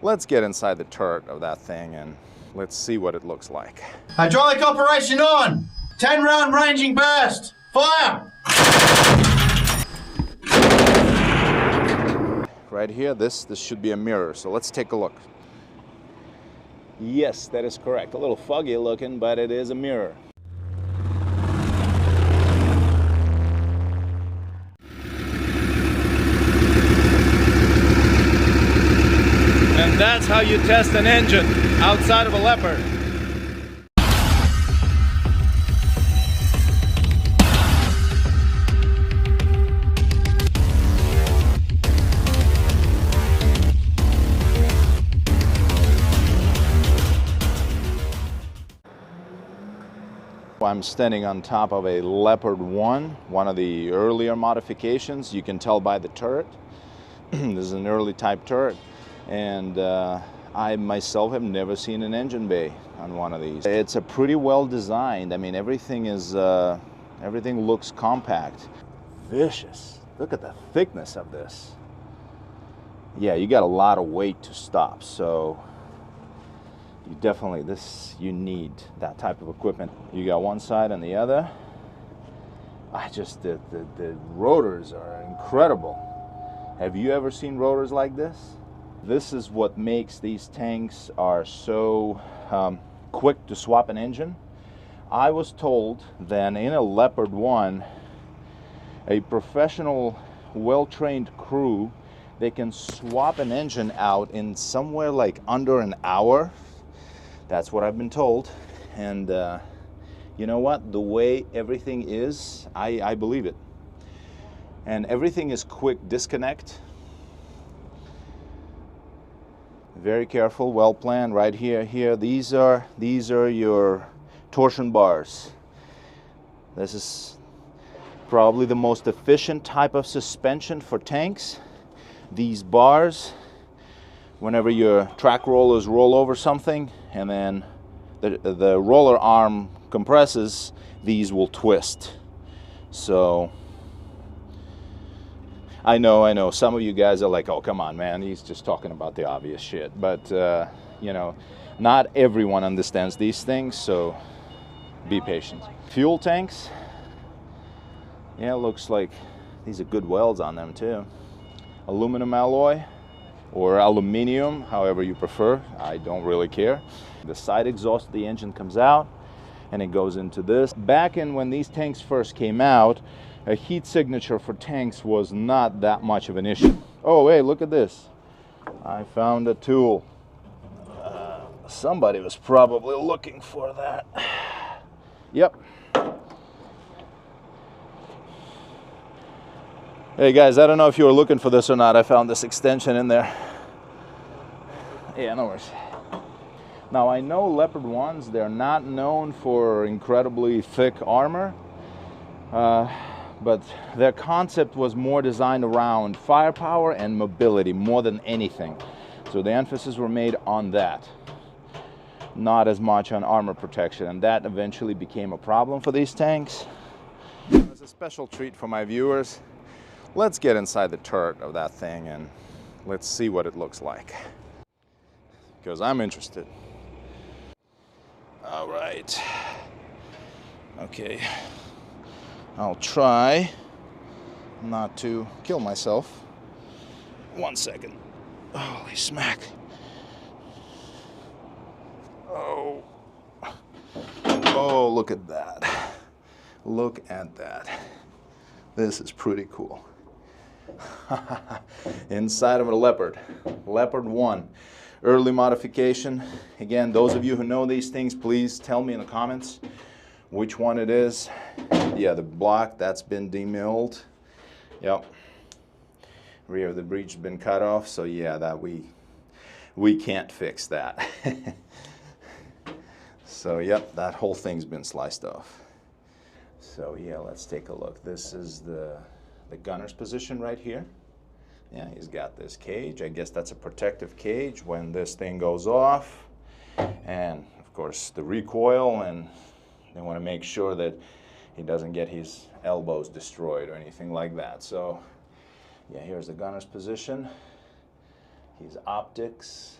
Let's get inside the turret of that thing and let's see what it looks like. Hydraulic operation on! 10-round ranging burst! Fire! Right here, this should be a mirror, so let's take a look. Yes, that is correct. A little foggy looking, but it is a mirror. And that's how you test an engine outside of a Leopard. I'm standing on top of a Leopard1, one of the earlier modifications. You can tell by the turret. This is an early type turret, and I myself have never seen an engine bay on one of these. It's a pretty well designed. I mean, everything looks compact. Vicious. Look at the thickness of this. Yeah, you got a lot of weight to stop, so you definitely, you need that type of equipment. You got one side and the other. The rotors are incredible. Have you ever seen rotors like this? This is what makes these tanks are so quick to swap an engine. I was told that in a Leopard1, a professional, well-trained crew, they can swap an engine out in somewhere like under an hour. That's what I've been told, and you know what? The way everything is, I believe it. And everything is quick disconnect. Very careful, well planned. Right here. These are your torsion bars. This is probably the most efficient type of suspension for tanks. These bars, whenever your track rollers roll over something and then the roller arm compresses, these will twist. So I know some of you guys are like, oh, come on, man, he's just talking about the obvious shit. But you know, not everyone understands these things, so be patient. Fuel tanks, yeah, looks like these are good welds on them too. Aluminum alloy or aluminium, however you prefer. I don't really care. The side exhaust of the engine comes out and it goes into this. Back in when these tanks first came out, a heat signature for tanks was not that much of an issue. Oh, hey, look at this. I found a tool. Somebody was probably looking for that. Yep. Hey guys, I don't know if you were looking for this or not. I found this extension in there. Yeah, no worries. Now I know Leopard1s, they're not known for incredibly thick armor, but their concept was more designed around firepower and mobility more than anything. So the emphasis were made on that, not as much on armor protection, and that eventually became a problem for these tanks. As a special treat for my viewers, let's get inside the turret of that thing and let's see what it looks like, because I'm interested. All right. Okay. I'll try not to kill myself. 1 second. Holy smack. Oh. Oh, look at that. Look at that. This is pretty cool. Inside of a Leopard. Leopard1. Early modification. Again, those of you who know these things, please tell me in the comments which one it is. Yeah, the block, that's been demilled. Yep. Rear of the breech has been cut off, so yeah, that we can't fix that. So yep, that whole thing's been sliced off. So yeah, let's take a look. This is the gunner's position right here. Yeah, he's got this cage. I guess that's a protective cage when this thing goes off. And of course the recoil, and they want to make sure that he doesn't get his elbows destroyed or anything like that. So yeah, here's the gunner's position. His optics,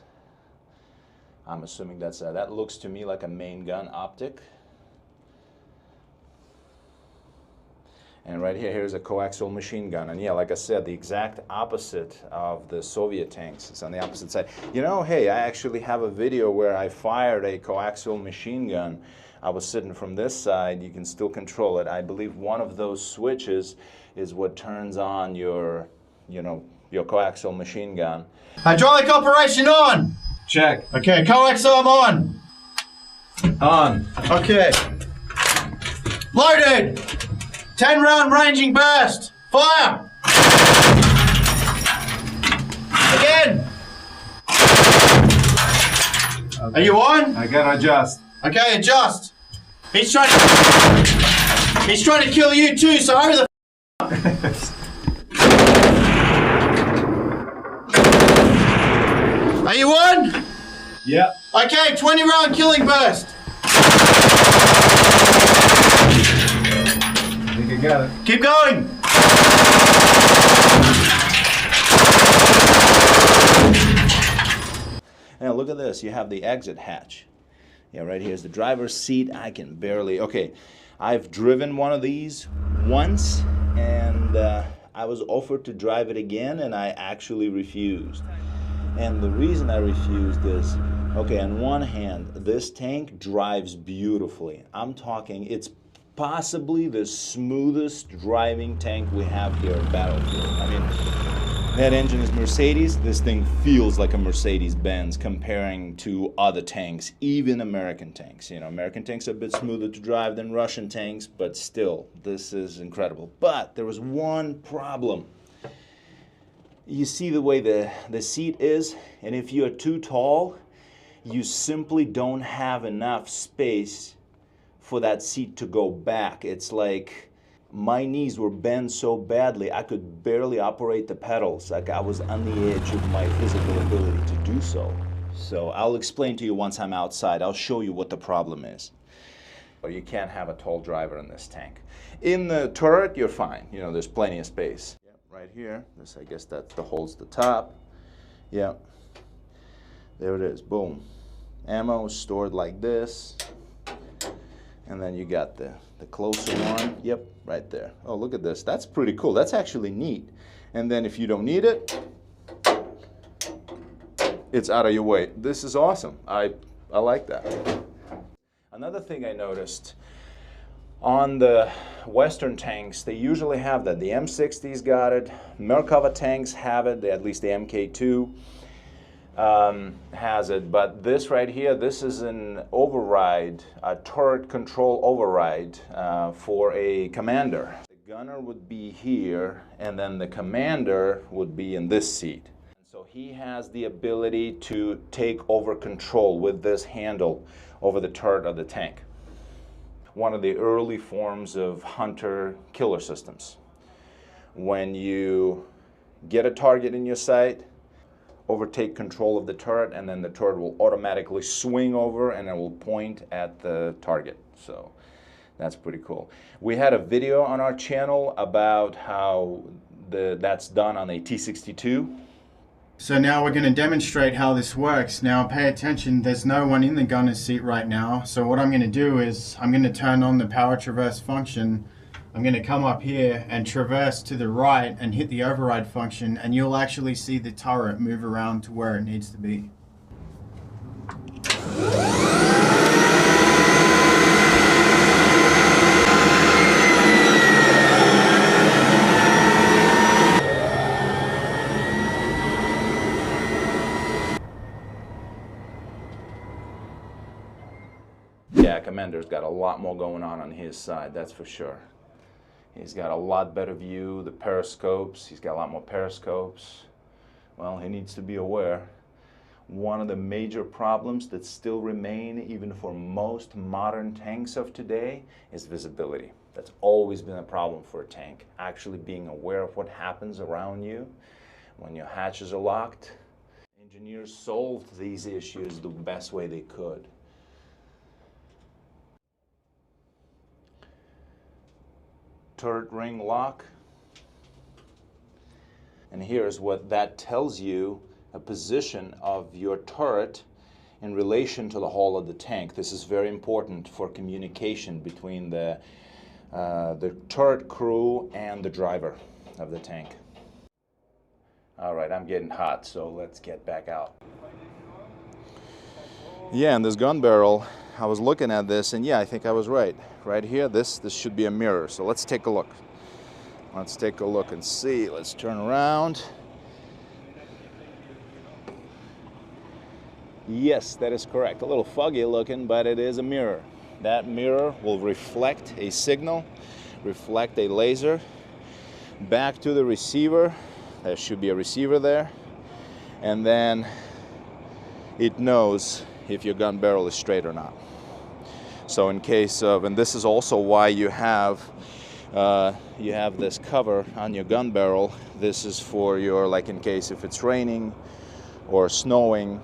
I'm assuming that looks to me like a main gun optic. And right here, here's a coaxial machine gun. And yeah, like I said, the exact opposite of the Soviet tanks. It's on the opposite side. You know, hey, I actually have a video where I fired a coaxial machine gun. I was sitting from this side. You can still control it. I believe one of those switches is what turns on your, you know, your coaxial machine gun. Hydraulic operation on! Check. Okay, coax arm on! On. Okay. Loaded! 10-round ranging burst! Fire! Again! Okay. Are you on? I gotta adjust. Okay, adjust. He's trying to kill you too, so hurry the Are you on? Yep. Okay, 20-round killing burst. I think I got it. Keep going. Now look at this. You have the exit hatch. Yeah, right here's the driver's seat. I can barely. Okay, I've driven one of these once, and I was offered to drive it again, and I actually refused. And the reason I refused is, okay, on one hand, this tank drives beautifully. I'm talking, it's possibly the smoothest driving tank we have here at Battlefield. I mean, that engine is Mercedes. This thing feels like a Mercedes-Benz comparing to other tanks, even American tanks. You know, American tanks are a bit smoother to drive than Russian tanks, but still, this is incredible. But there was one problem. You see the way the seat is, and if you're too tall, you simply don't have enough space for that seat to go back. It's like my knees were bent so badly I could barely operate the pedals. Like I was on the edge of my physical ability to do so. So I'll explain to you once I'm outside. I'll show you what the problem is. You can't have a tall driver in this tank. In the turret, you're fine. You know, there's plenty of space. Right here, this, I guess that holds the top. Yeah, there it is, boom. Ammo is stored like this. And then you got the closer one, yep, right there. Oh, look at this, that's pretty cool. That's actually neat. And then if you don't need it, it's out of your way. This is awesome, I like that. Another thing I noticed, on the Western tanks, they usually have that. The M60's got it. Merkava tanks have it. At least the MK2 has it. But this right here, this is an override, a turret control override for a commander. The gunner would be here, and then the commander would be in this seat. So he has the ability to take over control with this handle over the turret of the tank. One of the early forms of hunter-killer systems. When you get a target in your sight, overtake control of the turret, and then the turret will automatically swing over and it will point at the target. So that's pretty cool. We had a video on our channel about how that's done on a T-62. So now we're going to demonstrate how this works. Now pay attention, there's no one in the gunner's seat right now. So what I'm going to do is I'm going to turn on the power traverse function. I'm going to come up here and traverse to the right and hit the override function, and you'll actually see the turret move around to where it needs to be. Yeah, Commander's got a lot more going on his side, that's for sure. He's got a lot better view, the periscopes, he's got a lot more periscopes. Well, he needs to be aware. One of the major problems that still remain, even for most modern tanks of today, is visibility. That's always been a problem for a tank, actually being aware of what happens around you when your hatches are locked. Engineers solved these issues the best way they could. Turret ring lock, and here's what that tells you, a position of your turret in relation to the hull of the tank. This is very important for communication between the turret crew and the driver of the tank. All right, I'm getting hot, so let's get back out. Yeah, and this gun barrel, I was looking at this, and yeah, I think I was right. Right here, this should be a mirror. So let's take a look. Let's take a look and see. Let's turn around. Yes, that is correct. A little foggy looking, but it is a mirror. That mirror will reflect a signal, reflect a laser back to the receiver. There should be a receiver there. And then it knows if your gun barrel is straight or not. So in case of, and this is also why you have this cover on your gun barrel. This is for your, like in case if it's raining or snowing.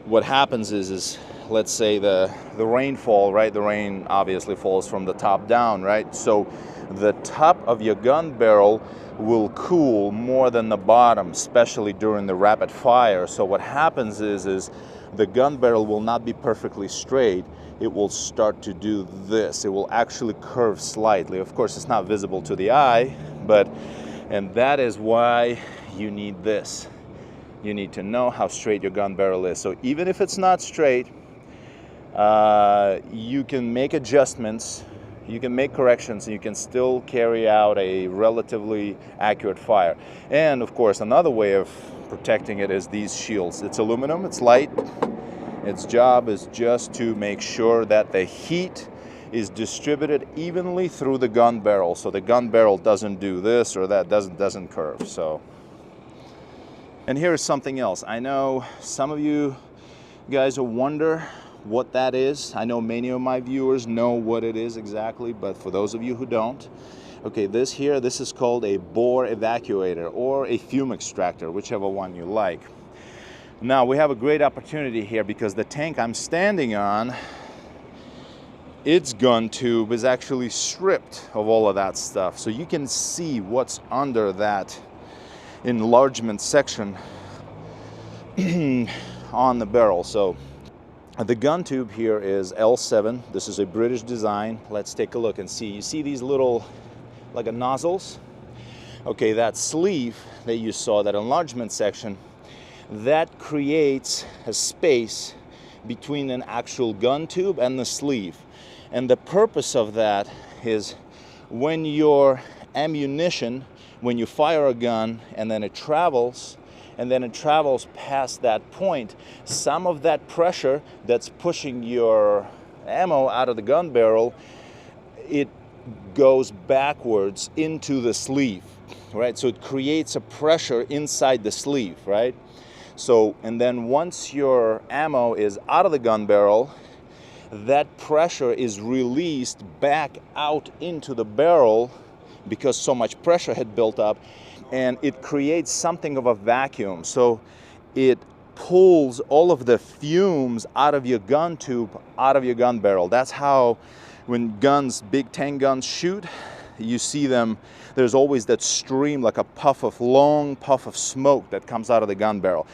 What happens is let's say the rainfall, right? The rain obviously falls from the top down, right? So the top of your gun barrel will cool more than the bottom, especially during the rapid fire. So what happens is the gun barrel will not be perfectly straight. It will start to do this. It will actually curve slightly. Of course, it's not visible to the eye, and that is why you need this. You need to know how straight your gun barrel is. So even if it's not straight, you can make adjustments, you can make corrections, and you can still carry out a relatively accurate fire. And of course, another way of protecting it is these shields. It's aluminum, it's light. Its job is just to make sure that the heat is distributed evenly through the gun barrel, so the gun barrel doesn't do this or that, doesn't curve. So, and here's something else. I know some of you guys will wonder what that is. I know many of my viewers know what it is exactly, but for those of you who don't, okay, this is called a bore evacuator or a fume extractor, whichever one you like. Now we have a great opportunity here because the tank I'm standing on, its gun tube is actually stripped of all of that stuff. So you can see what's under that enlargement section on the barrel. So the gun tube here is L7. This is a British design. Let's take a look and see. You see these little, like a nozzles? Okay, that sleeve that you saw, that enlargement section, that creates a space between an actual gun tube and the sleeve. And the purpose of that is when your ammunition, when you fire a gun and then it travels past that point, some of that pressure that's pushing your ammo out of the gun barrel, it goes backwards into the sleeve, right? So it creates a pressure inside the sleeve, right? So, and then once your ammo is out of the gun barrel, that pressure is released back out into the barrel because so much pressure had built up, and it creates something of a vacuum. So it pulls all of the fumes out of your gun tube, out of your gun barrel. That's how when guns, big tank guns shoot, you see them, there's always that stream, like a long puff of smoke that comes out of the gun barrel.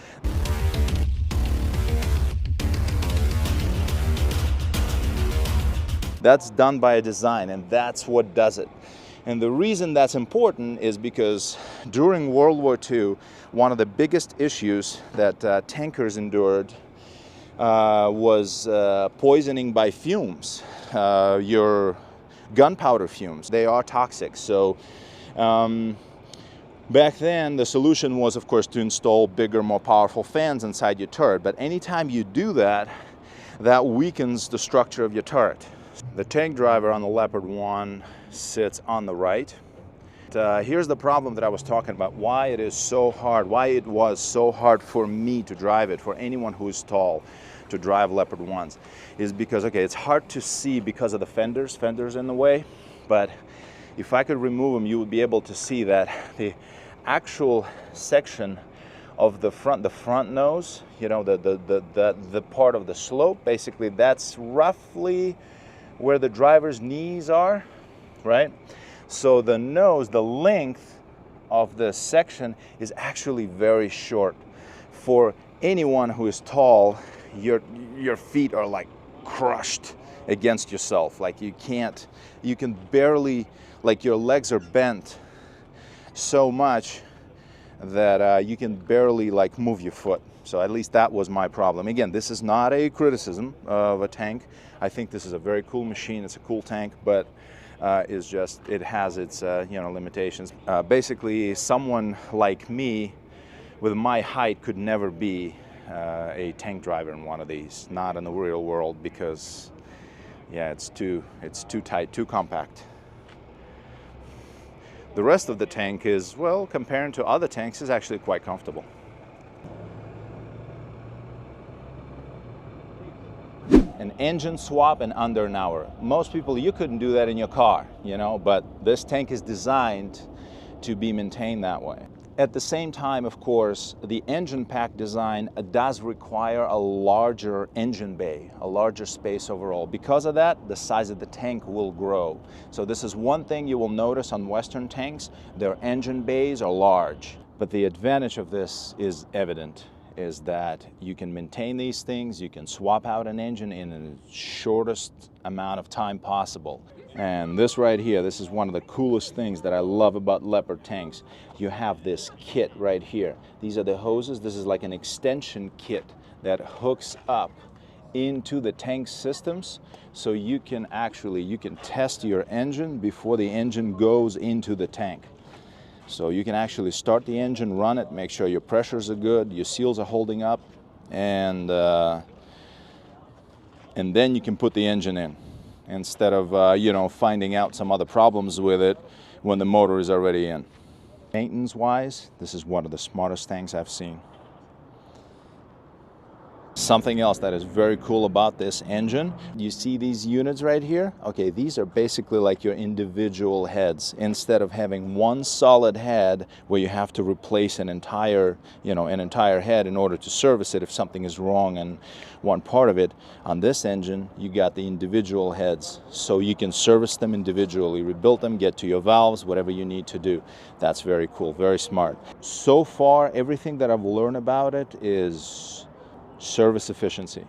That's done by a design, and that's what does it. And the reason that's important is because during World War II, one of the biggest issues that tankers endured was poisoning by fumes. Your gunpowder fumes, they are toxic. So back then the solution was, of course, to install bigger, more powerful fans inside your turret. But anytime you do that, that weakens the structure of your turret. The tank driver on the Leopard 1 sits on the right. Here's the problem that I was talking about, why it is so hard, why it was so hard for me to drive it, for anyone who's tall to drive Leopard 1s, is because, okay, it's hard to see because of the fenders in the way, but if I could remove them, you would be able to see that the actual section of the front nose, you know, the part of the slope, basically that's roughly where the driver's knees are, right? So the nose, the length of the section is actually very short. For anyone who is tall, your feet are like crushed against yourself. Like you can barely, like your legs are bent so much that you can barely like move your foot. So at least that was my problem. Again, this is not a criticism of a tank. I think this is a very cool machine. It's a cool tank, but it has its limitations. Basically, someone like me with my height could never be a tank driver in one of these, not in the real world, because yeah, it's too tight, too compact. The rest of the tank is, well, compared to other tanks, is actually quite comfortable. An engine swap in under an hour. Most people, you couldn't do that in your car, but this tank is designed to be maintained that way. At the same time, of course, the engine pack design does require a larger engine bay, a larger space overall. Because of that, the size of the tank will grow. So this is one thing you will notice on Western tanks. Their engine bays are large. But the advantage of this is evident, is that you can maintain these things, you can swap out an engine in the shortest amount of time possible. And this right here, this is one of the coolest things that I love about Leopard tanks. You have this kit right here. These are the hoses. This is like an extension kit that hooks up into the tank systems, so you can test your engine before the engine goes into the tank. So you can actually start the engine, run it, make sure your pressures are good, your seals are holding up, and then you can put the engine in, instead of finding out some other problems with it when the motor is already in. Maintenance-wise, this is one of the smartest tanks I've seen. Something else that is very cool about this engine, you see these units right here? Okay, these are basically like your individual heads. Instead of having one solid head where you have to replace an entire head in order to service it if something is wrong in one part of it, on this engine you got the individual heads, so you can service them individually, rebuild them, get to your valves, whatever you need to do. That's very cool, very smart. So far, everything that I've learned about it is service efficiency.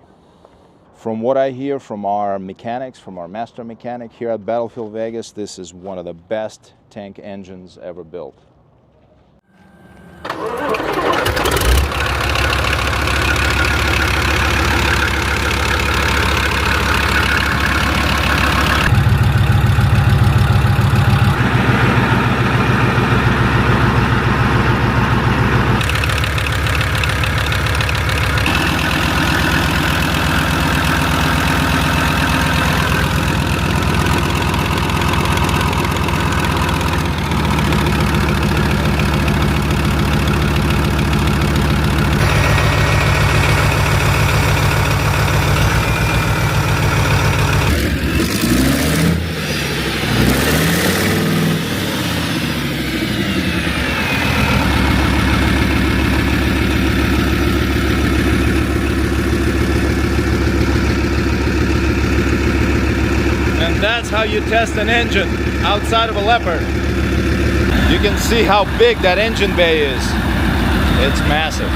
From what I hear from our mechanics, from our master mechanic here at Battlefield Vegas, this is one of the best tank engines ever built. That's how you test an engine outside of a Leopard. You can see how big that engine bay is. It's massive.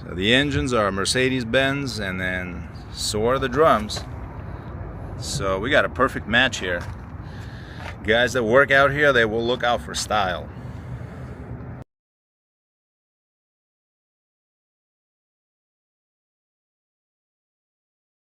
So the engines are Mercedes-Benz, and then so are the drums. So we got a perfect match here. Guys that work out here, they will look out for style.